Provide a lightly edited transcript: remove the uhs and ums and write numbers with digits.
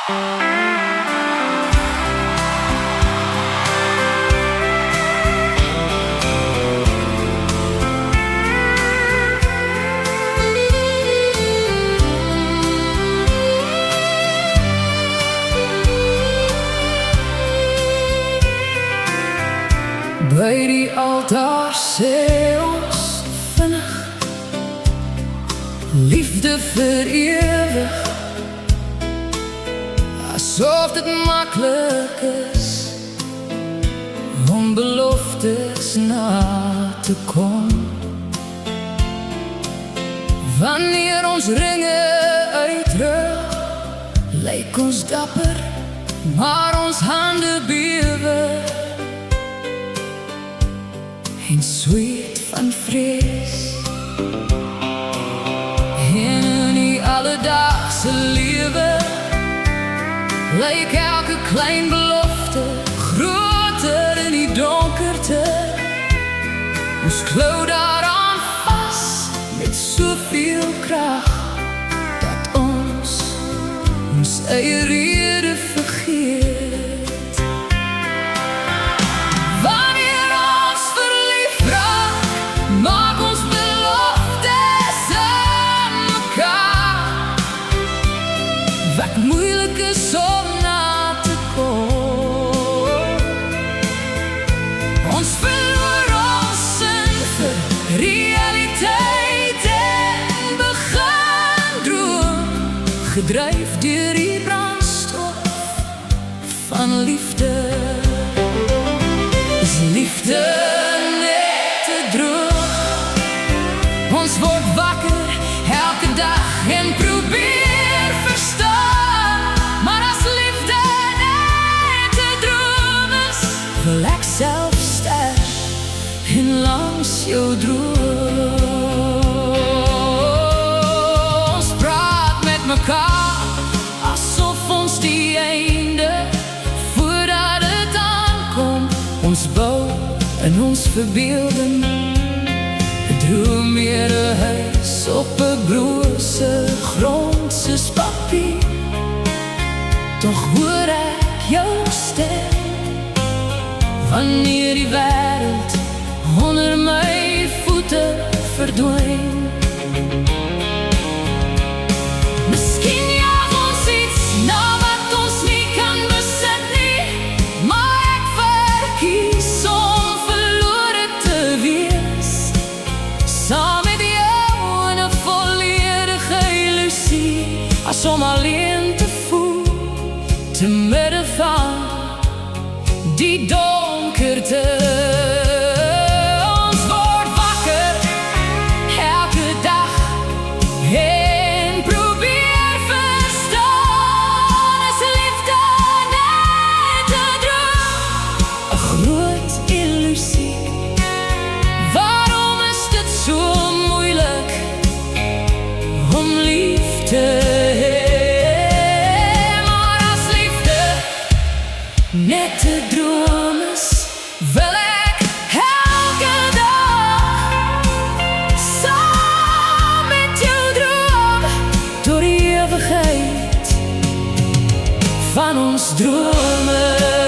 By die altaar sê ons vinnig, liefde vir ewig, asof dit maklik is om beloftes na te kom. Wanneer ons ringe uitdruk, lyk ons dapper, maar ons hande bewe en sweet van vrees. En in die alledaagse lewe lyk elke klein belofte groter in die donkerte. Ons klou daaraan vas met soveel krag dat ons eie rede vergeet. Wat moeilijk is om na te kom, ons verloor ons in vir realiteit en begin droom, gedryf deur die brandstof van liefde. Is liefde net te droog? Ons word wakker elke dag en probeer wil ek self sterf en langs jou droom. Ons praat met mekaar asof ons die einde voordat het aankom. Ons bou in ons verbeelding droom meer 'n huis op 'n brose grond soos papier. Tog hoor ek jou stem wanneer die wêreld onder my voete verdwyn. Miskien jaag ons iets na wat ons nie kan besit nie, maar ek verkies om verlore te wees, saam met jou in 'n volledige illusie, as om alleen te voel te midde van die donkerte. Ons word wakker elke dag en probeer verstaan, is liefde net 'n droom, 'n groot illusie. Waarom is dit so moeilik om lief te hê? Maar as liefde net 'n droom is, wil ek elke dag saam met jou droom tot die ewigheid van ons drome.